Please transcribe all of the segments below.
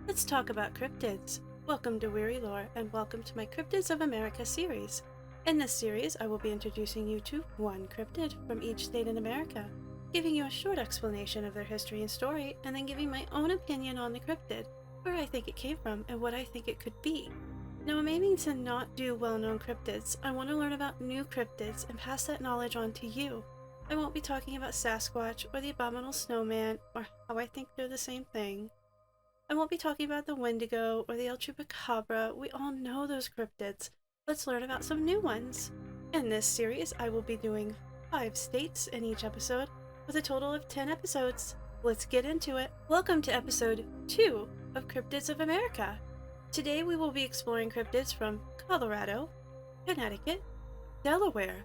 Let's talk about cryptids. Welcome to Weary Lore, and welcome to my Cryptids of America series. In this series, I will be introducing you to one cryptid from each state in America, giving you a short explanation of their history and story, and then giving my own opinion on the cryptid, where I think it came from, and what I think it could be. Now, I'm aiming to not do well-known cryptids. I want to learn about new cryptids and pass that knowledge on to you. I won't be talking about Sasquatch or the Abominable Snowman, or how I think they're the same thing. I won't be talking about the Wendigo or the El Chupacabra. We all know those cryptids. Let's learn about some new ones. In this series, I will be doing 5 states in each episode, with a total of 10 episodes. Let's get into it. Welcome to episode 2 of Cryptids of America. Today we will be exploring cryptids from Colorado, Connecticut, Delaware,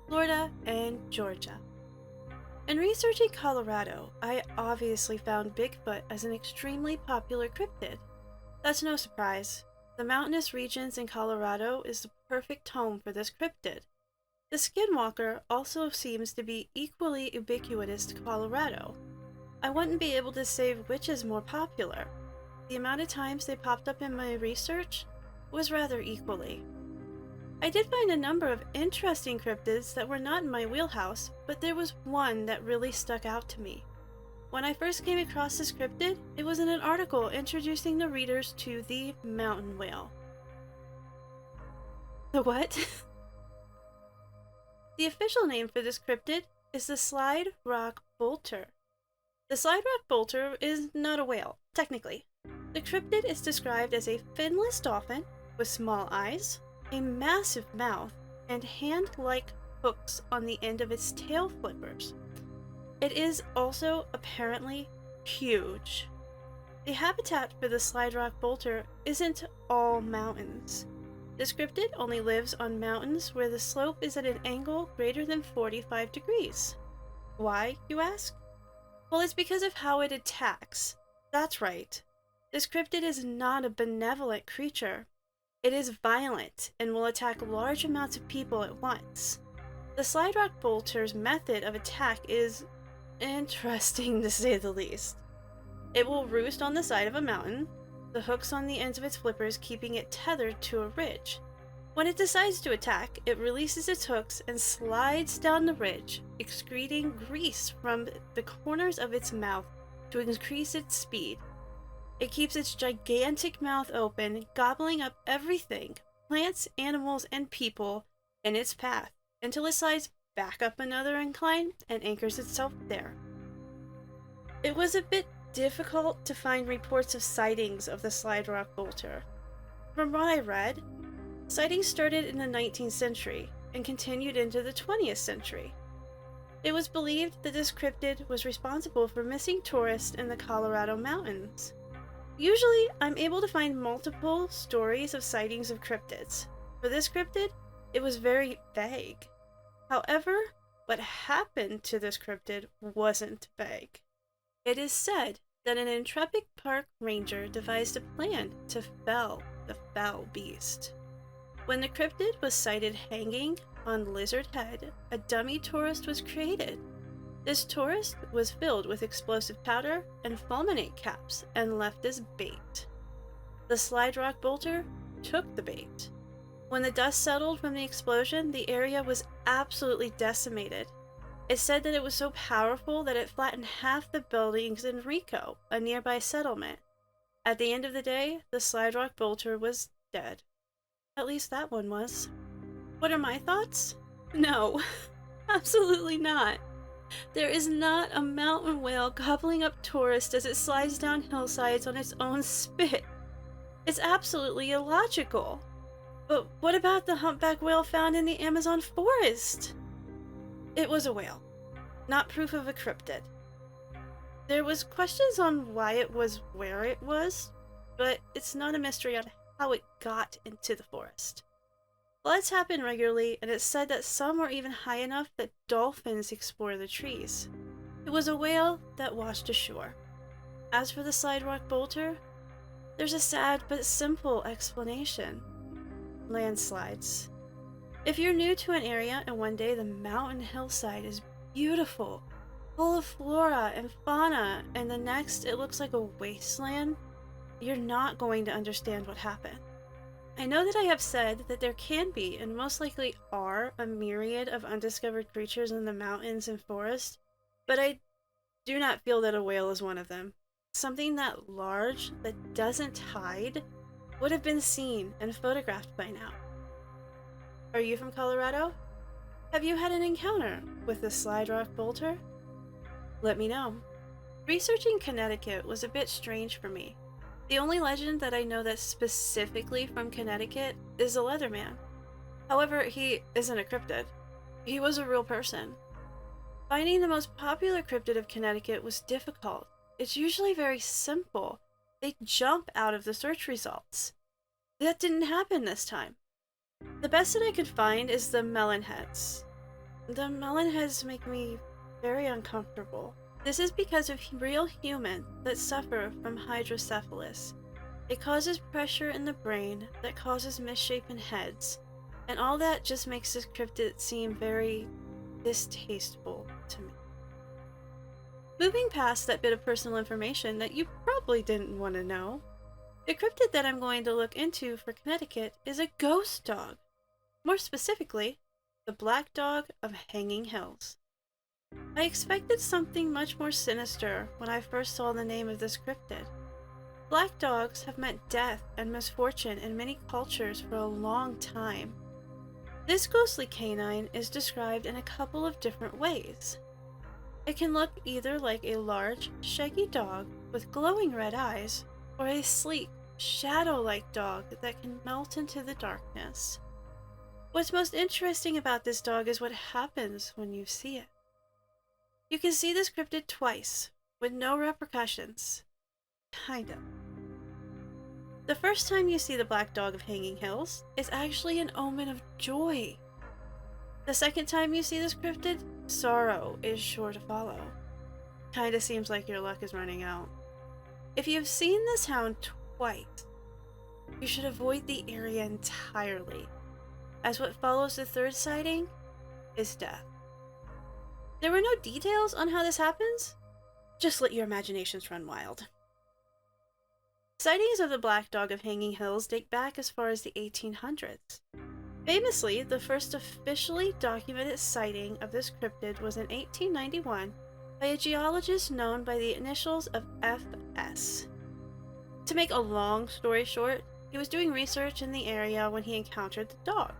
Florida, and Georgia. In researching Colorado, I obviously found Bigfoot as an extremely popular cryptid. That's no surprise. The mountainous regions in Colorado is the perfect home for this cryptid. The skinwalker also seems to be equally ubiquitous to Colorado. I wouldn't be able to say which is more popular. The amount of times they popped up in my research was rather equally. I did find a number of interesting cryptids that were not in my wheelhouse, but there was one that really stuck out to me. When I first came across this cryptid, it was in an article introducing the readers to the mountain whale. The what? The official name for this cryptid is the slide rock bolter. The slide rock bolter is not a whale, technically. The cryptid is described as a finless dolphin with small eyes, a massive mouth, and hand-like hooks on the end of its tail flippers. It is also apparently huge. The habitat for the slide rock bolter isn't all mountains. This cryptid only lives on mountains where the slope is at an angle greater than 45 degrees. Why, you ask? Well, it's because of how it attacks. That's right. This cryptid is not a benevolent creature. It is violent and will attack large amounts of people at once. The slide rock bolter's method of attack is interesting to say the least. It will roost on the side of a mountain, the hooks on the ends of its flippers keeping it tethered to a ridge. When it decides to attack, it releases its hooks and slides down the ridge, excreting grease from the corners of its mouth to increase its speed. It keeps its gigantic mouth open, gobbling up everything, plants, animals, and people, in its path, until it slides back up another incline and anchors itself there. It was a bit difficult to find reports of sightings of the slide rock bolter. From what I read, sightings started in the 19th century and continued into the 20th century. It was believed that this cryptid was responsible for missing tourists in the Colorado mountains. Usually, I'm able to find multiple stories of sightings of cryptids. For this cryptid, it was very vague. However, what happened to this cryptid wasn't vague. It is said that an intrepid park ranger devised a plan to fell the foul beast. When the cryptid was sighted hanging on Lizard Head, a dummy tourist was created. This tourist was filled with explosive powder and fulminate caps and left as bait. The slide rock bolter took the bait. When the dust settled from the explosion, the area was absolutely decimated. It's said that it was so powerful that it flattened half the buildings in Rico, a nearby settlement. At the end of the day, the slide rock bolter was dead. At least that one was. What are my thoughts? No, absolutely not. There is not a mountain whale gobbling up tourists as it slides down hillsides on its own spit. It's absolutely illogical. But what about the humpback whale found in the Amazon forest? It was a whale, not proof of a cryptid. There was questions on why it was where it was, but it's not a mystery on how it got into the forest. Floods happen regularly, and it's said that some were even high enough that dolphins explore the trees. It was a whale that washed ashore. As for the slide rock bolter, there's a sad but simple explanation. Landslides. If you're new to an area and one day the mountain hillside is beautiful, full of flora and fauna, and the next it looks like a wasteland, you're not going to understand what happened. I know that I have said that there can be, and most likely are, a myriad of undiscovered creatures in the mountains and forests, but I do not feel that a whale is one of them. Something that large, that doesn't hide, would have been seen and photographed by now. Are you from Colorado? Have you had an encounter with the slide rock bolter? Let me know. Researching Connecticut was a bit strange for me. The only legend that I know that's specifically from Connecticut is the Leatherman. However, he isn't a cryptid. He was a real person. Finding the most popular cryptid of Connecticut was difficult. It's usually very simple. They jump out of the search results. That didn't happen this time. The best that I could find is the melonheads. The melonheads make me very uncomfortable. This is because of real humans that suffer from hydrocephalus. It causes pressure in the brain that causes misshapen heads, and all that just makes this cryptid seem very distasteful to me. Moving past that bit of personal information that you probably didn't want to know, the cryptid that I'm going to look into for Connecticut is a ghost dog. More specifically, the black dog of Hanging Hills. I expected something much more sinister when I first saw the name of this cryptid. Black dogs have meant death and misfortune in many cultures for a long time. This ghostly canine is described in a couple of different ways. It can look either like a large, shaggy dog with glowing red eyes, or a sleek, shadow-like dog that can melt into the darkness. What's most interesting about this dog is what happens when you see it. You can see this cryptid twice, with no repercussions. Kind of. The first time you see the black dog of Hanging Hills is actually an omen of joy. The second time you see this cryptid, sorrow is sure to follow. Kinda seems like your luck is running out. If you've seen this hound twice, you should avoid the area entirely, as what follows the third sighting is death. There were no details on how this happens. Just let your imaginations run wild. Sightings of the black dog of Hanging Hills date back as far as the 1800s. Famously, the first officially documented sighting of this cryptid was in 1891 by a geologist known by the initials of FS. To make a long story short, he was doing research in the area when he encountered the dog.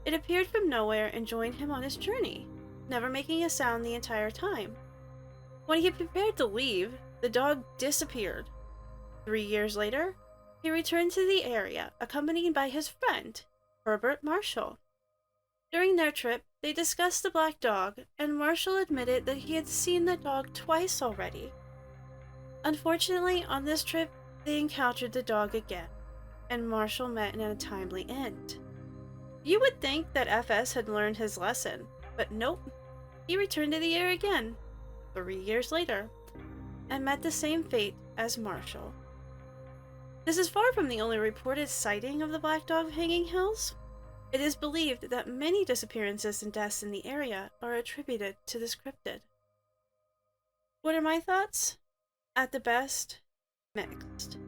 It appeared from nowhere and joined him on his journey, never making a sound the entire time. When he prepared to leave, the dog disappeared. 3 years later, he returned to the area, accompanied by his friend, Herbert Marshall. During their trip, they discussed the black dog, and Marshall admitted that he had seen the dog twice already. Unfortunately, on this trip, they encountered the dog again, and Marshall met in a timely end. You would think that FS had learned his lesson, but nope. He returned to the area again, 3 years later, and met the same fate as Marshall. This is far from the only reported sighting of the black dog of Hanging Hills. It is believed that many disappearances and deaths in the area are attributed to this cryptid. What are my thoughts? At the best, mixed.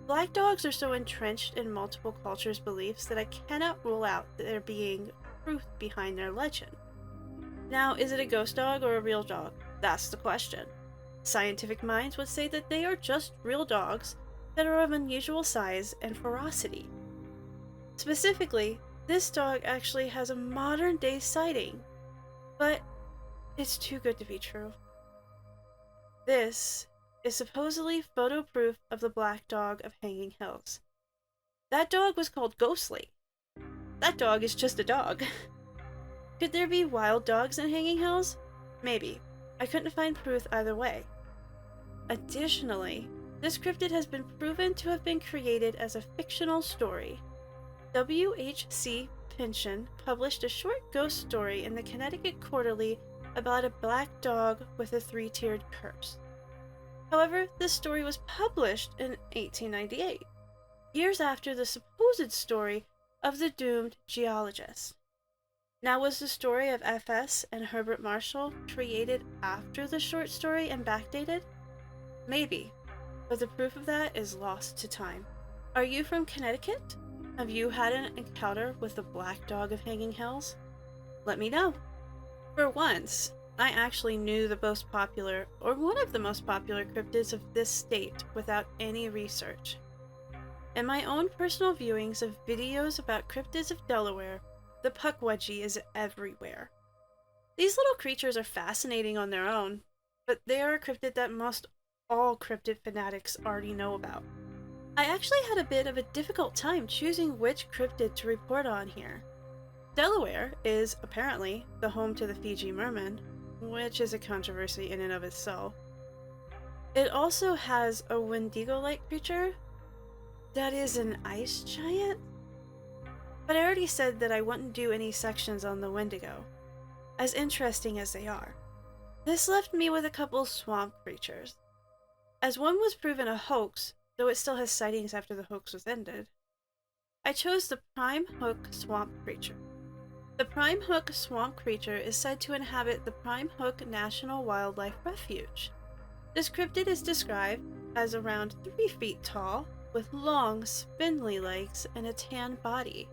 Black dogs are so entrenched in multiple cultures' beliefs that I cannot rule out there being truth behind their legend. Now, is it a ghost dog or a real dog? That's the question. Scientific minds would say that they are just real dogs that are of unusual size and ferocity. Specifically, this dog actually has a modern-day sighting, but it's too good to be true. This is supposedly photo proof of the black dog of Hanging Hills. That dog was called Ghostly. That dog is just a dog. Could there be wild dogs in Hanging Hills? Maybe. I couldn't find proof either way. Additionally, this cryptid has been proven to have been created as a fictional story. W.H.C. Pynchon published a short ghost story in the Connecticut Quarterly about a black dog with a 3-tiered curse. However, this story was published in 1898, years after the supposed story of the doomed geologist. Now, was the story of FS and Herbert Marshall created after the short story and backdated? Maybe. but the proof of that is lost to time. Are you from Connecticut? Have you had an encounter with the black dog of Hanging Hills? Let me know. For once, I actually knew the most popular, or one of the most popular cryptids of this state without any research. In my own personal viewings of videos about cryptids of Delaware, the puckwudgie is everywhere. These little creatures are fascinating on their own, but they are a cryptid that most all cryptid fanatics already know about. I actually had a bit of a difficult time choosing which cryptid to report on here. Delaware is apparently the home to the Fiji merman, which is a controversy in and of itself. It also has a Wendigo-like creature that is an ice giant, but I already said that I wouldn't do any sections on the Wendigo, as interesting as they are. This left me with a couple swamp creatures. As one was proven a hoax, though it still has sightings after the hoax was ended, I chose the prime hook swamp creature. The prime hook swamp creature is said to inhabit the Prime Hook National Wildlife Refuge. This cryptid is described as around 3 feet tall, with long, spindly legs and a tan body.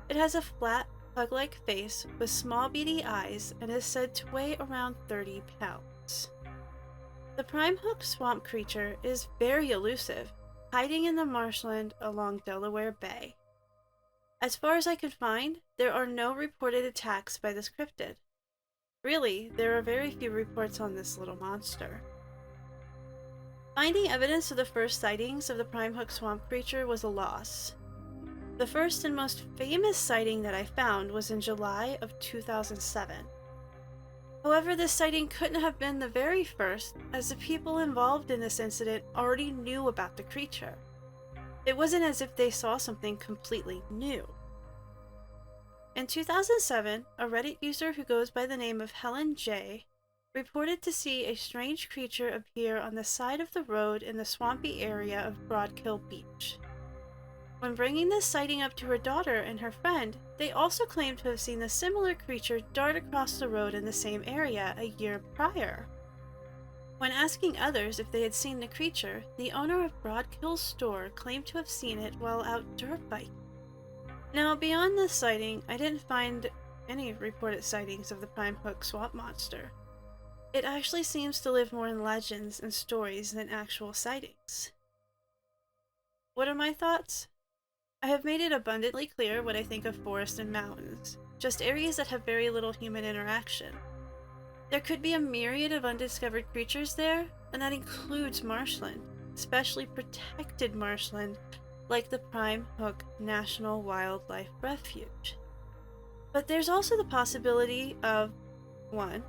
It has a flat, pug-like face with small beady eyes and is said to weigh around 30 pounds. The prime hook swamp creature is very elusive, hiding in the marshland along Delaware Bay. As far as I could find, there are no reported attacks by this cryptid. Really, there are very few reports on this little monster. Finding evidence of the first sightings of the prime hook swamp creature was a loss. The first and most famous sighting that I found was in July of 2007. However, this sighting couldn't have been the very first, as the people involved in this incident already knew about the creature. It wasn't as if they saw something completely new. In 2007, a Reddit user who goes by the name of Helen J. reported to see a strange creature appear on the side of the road in the swampy area of Broadkill Beach. When bringing this sighting up to her daughter and her friend, they also claimed to have seen a similar creature dart across the road in the same area a year prior. When asking others if they had seen the creature, the owner of Broadkill's store claimed to have seen it while out dirt biking. Now, beyond this sighting, I didn't find any reported sightings of the prime hook swamp monster. It actually seems to live more in legends and stories than actual sightings. What are my thoughts? I have made it abundantly clear what I think of forests and mountains, just areas that have very little human interaction. There could be a myriad of undiscovered creatures there, and that includes marshland, especially protected marshland like the Prime Hook National Wildlife Refuge. But there's also the possibility of 1.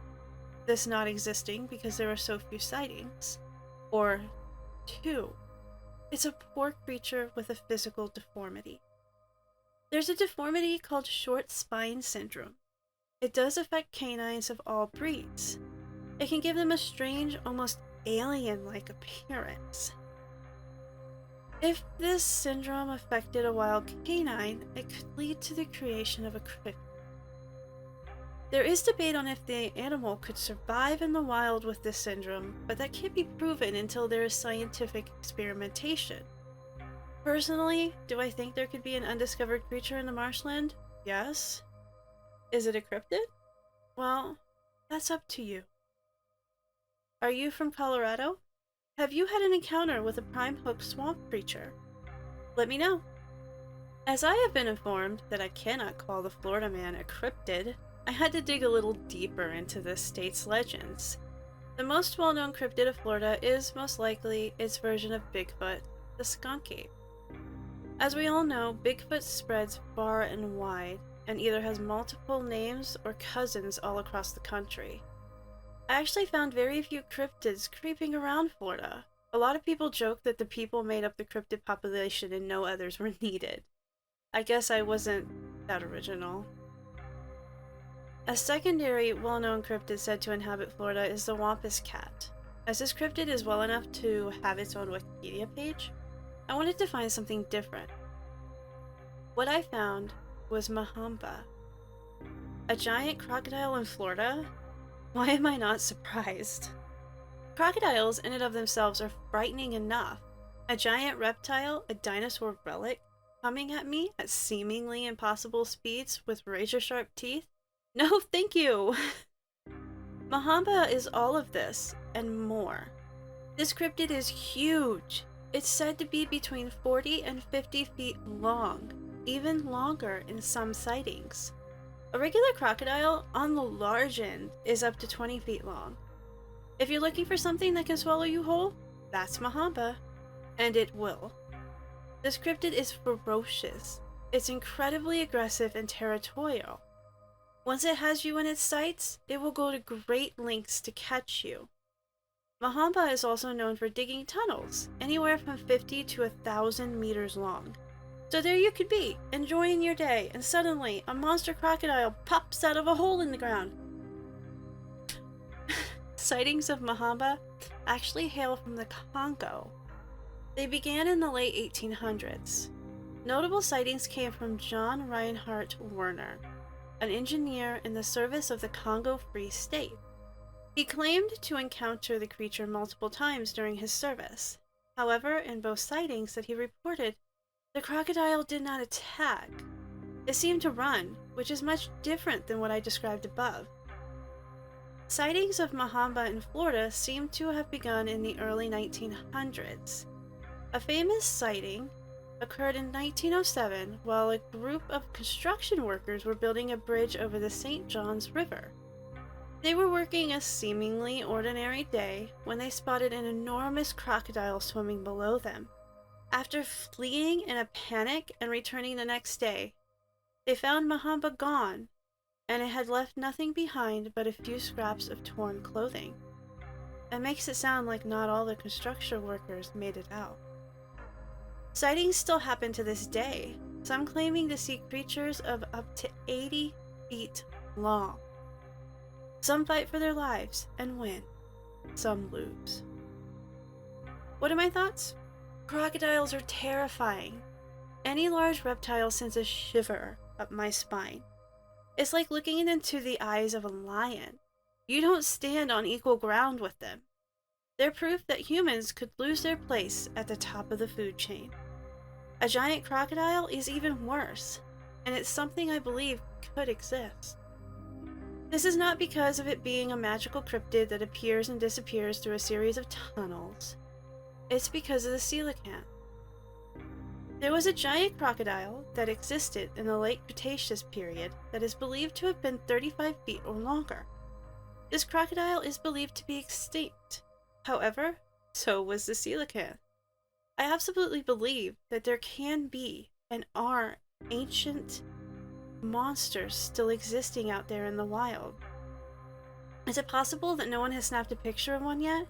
This not existing because there are so few sightings, or 2. It's a poor creature with a physical deformity. There's a deformity called short spine syndrome. It does affect canines of all breeds. It can give them a strange, almost alien-like appearance. If this syndrome affected a wild canine, it could lead to the creation of a cryptid. There is debate on if the animal could survive in the wild with this syndrome, but that can't be proven until there is scientific experimentation. Personally, do I think there could be an undiscovered creature in the marshland? Yes. Is it a cryptid? Well, that's up to you. Are you from Colorado? Have you had an encounter with a prime hook swamp creature? Let me know. As I have been informed that I cannot call the Florida man a cryptid, I had to dig a little deeper into this state's legends. The most well-known cryptid of Florida is most likely its version of Bigfoot, the skunk ape. As we all know, Bigfoot spreads far and wide, and either has multiple names or cousins all across the country. I actually found very few cryptids creeping around Florida. A lot of people joke that the people made up the cryptid population and no others were needed. I guess I wasn't that original. A secondary well-known cryptid said to inhabit Florida is the Wampus cat. As this cryptid is well enough to have its own Wikipedia page, I wanted to find something different. What I found was Mahamba. A giant crocodile in Florida? Why am I not surprised? Crocodiles in and of themselves are frightening enough. A giant reptile, a dinosaur relic, coming at me at seemingly impossible speeds with razor-sharp teeth? No, thank you! Mahamba is all of this, and more. This cryptid is huge. It's said to be between 40 and 50 feet long, even longer in some sightings. A regular crocodile, on the large end, is up to 20 feet long. If you're looking for something that can swallow you whole, that's Mahamba. And it will. This cryptid is ferocious. It's incredibly aggressive and territorial. Once it has you in its sights, it will go to great lengths to catch you. Mahamba is also known for digging tunnels, anywhere from 50 to 1,000 meters long. So there you could be, enjoying your day, and suddenly a monster crocodile pops out of a hole in the ground. Sightings of Mahamba actually hail from the Congo. They began in the late 1800s. Notable sightings came from John Reinhard Werner, an engineer in the service of the Congo Free State. He claimed to encounter the creature multiple times during his service. However, in both sightings that he reported, the crocodile did not attack. It seemed to run, which is much different than what I described above. Sightings of Mahamba in Florida seem to have begun in the early 1900s. A famous sighting occurred in 1907 while a group of construction workers were building a bridge over the St. Johns River. They were working a seemingly ordinary day when they spotted an enormous crocodile swimming below them. After fleeing in a panic and returning the next day, they found Mahamba gone, and it had left nothing behind but a few scraps of torn clothing. It makes it sound like not all the construction workers made it out. Sightings still happen to this day, some claiming to see creatures of up to 80 feet long. Some fight for their lives and win. Some lose. What are my thoughts? Crocodiles are terrifying. Any large reptile sends a shiver up my spine. It's like looking into the eyes of a lion. You don't stand on equal ground with them. They're proof that humans could lose their place at the top of the food chain. A giant crocodile is even worse, and it's something I believe could exist. This is not because of it being a magical cryptid that appears and disappears through a series of tunnels. It's because of the coelacanth. There was a giant crocodile that existed in the late Cretaceous period that is believed to have been 35 feet or longer. This crocodile is believed to be extinct. However, so was the coelacanth. I absolutely believe that there can be and are ancient monsters still existing out there in the wild. Is it possible that no one has snapped a picture of one yet?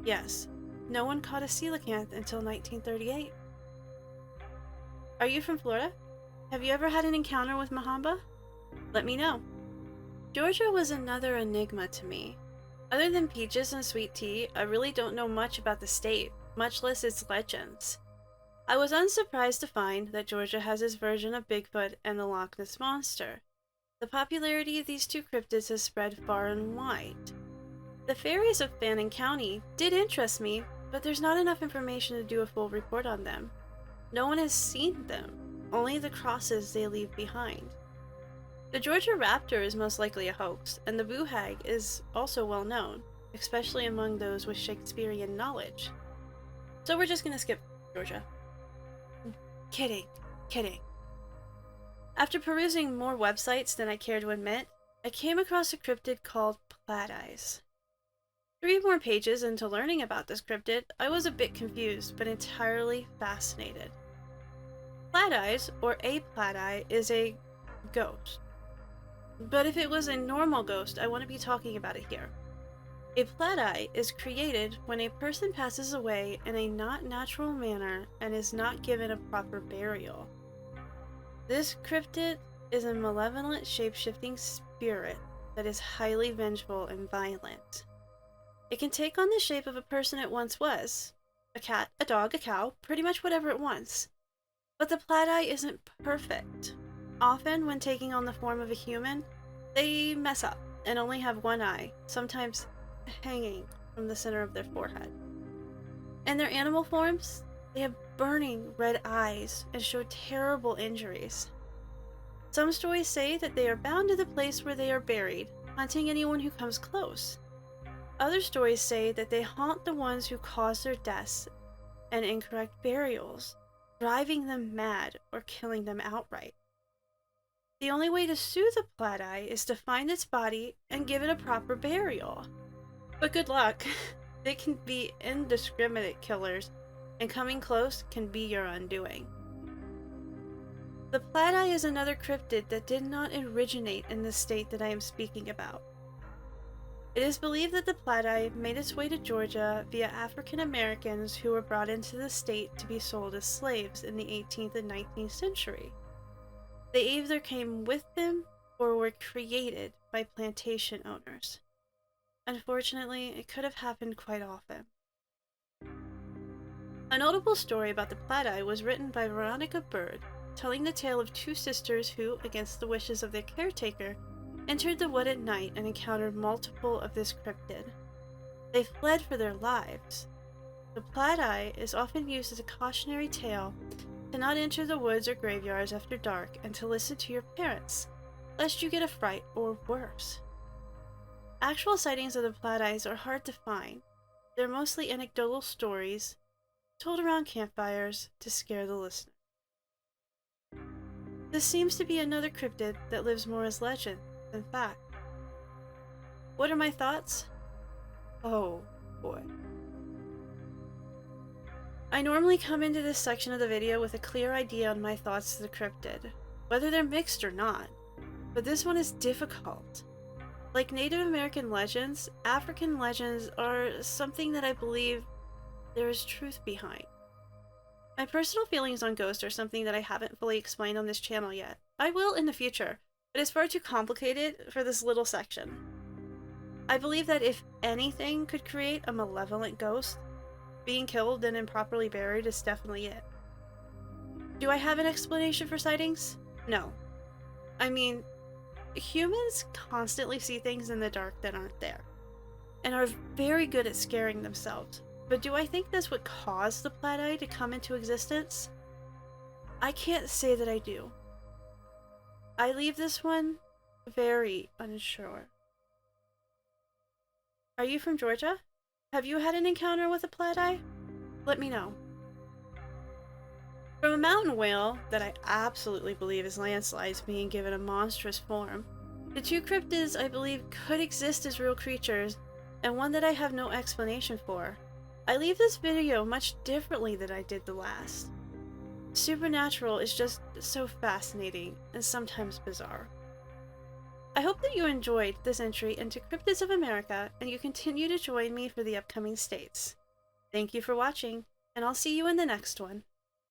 Yes, no one caught a coelacanth until 1938. Are you from Florida? Have you ever had an encounter with Mahamba? Let me know. Georgia was another enigma to me. Other than peaches and sweet tea, I really don't know much about the state, much less its legends. I was unsurprised to find that Georgia has its version of Bigfoot and the Loch Ness Monster. The popularity of these two cryptids has spread far and wide. The fairies of Fannin County did interest me, but there's not enough information to do a full report on them. No one has seen them, only the crosses they leave behind. The Georgia raptor is most likely a hoax, and the boo hag is also well known, especially among those with Shakespearean knowledge. So we're just gonna skip Georgia. Kidding. After perusing more websites than I care to admit, I came across a cryptid called Plat Eyes. 3 more pages into learning about this cryptid, I was a bit confused, but entirely fascinated. Plat Eyes, or a Plat Eye, is a ghost. But if it was a normal ghost, I wouldn't be talking about it here. A Plat Eye is created when a person passes away in a not natural manner and is not given a proper burial. This cryptid is a malevolent shape-shifting spirit that is highly vengeful and violent. It can take on the shape of a person it once was. A cat, a dog, a cow, pretty much whatever it wants. But the Plat Eye isn't perfect. Often, when taking on the form of a human, they mess up and only have one eye, sometimes hanging from the center of their forehead. And their animal forms, they have burning red eyes and show terrible injuries. Some stories say that they are bound to the place where they are buried, hunting anyone who comes close. Other stories say that they haunt the ones who cause their deaths and incorrect burials, driving them mad or killing them outright. The only way to soothe a Plat Eye is to find its body and give it a proper burial. But good luck. They can be indiscriminate killers, and coming close can be your undoing. The Plat Eye is another cryptid that did not originate in the state that I am speaking about. It is believed that the Plat Eye made its way to Georgia via African Americans who were brought into the state to be sold as slaves in the 18th and 19th century. They either came with them or were created by plantation owners. Unfortunately, it could have happened quite often. A notable story about the Plat Eye was written by Veronica Bird, telling the tale of two sisters who, against the wishes of their caretaker, entered the wood at night and encountered multiple of this cryptid. They fled for their lives. The Plat Eye is often used as a cautionary tale to not enter the woods or graveyards after dark and to listen to your parents, lest you get a fright or worse. Actual sightings of the Plat Eyes are hard to find. They're mostly anecdotal stories told around campfires to scare the listener. This seems to be another cryptid that lives more as legend than fact. What are my thoughts? Oh boy. I normally come into this section of the video with a clear idea on my thoughts to the cryptid, whether they're mixed or not, but this one is difficult. Like Native American legends, African legends are something that I believe there is truth behind. My personal feelings on ghosts are something that I haven't fully explained on this channel yet. I will in the future, but it's far too complicated for this little section. I believe that if anything could create a malevolent ghost, being killed and improperly buried is definitely it. Do I have an explanation for sightings? No. I mean, humans constantly see things in the dark that aren't there, and are very good at scaring themselves. But do I think that's what caused the Plat Eye to come into existence? I can't say that I do. I leave this one very unsure. Are you from Georgia? Have you had an encounter with a Plat Eye? Let me know. From a mountain whale that I absolutely believe is landslides being given a monstrous form, the two cryptids I believe could exist as real creatures, and one that I have no explanation for, I leave this video much differently than I did the last. Supernatural is just so fascinating and sometimes bizarre. I hope that you enjoyed this entry into Cryptids of America and you continue to join me for the upcoming states. Thank you for watching, and I'll see you in the next one.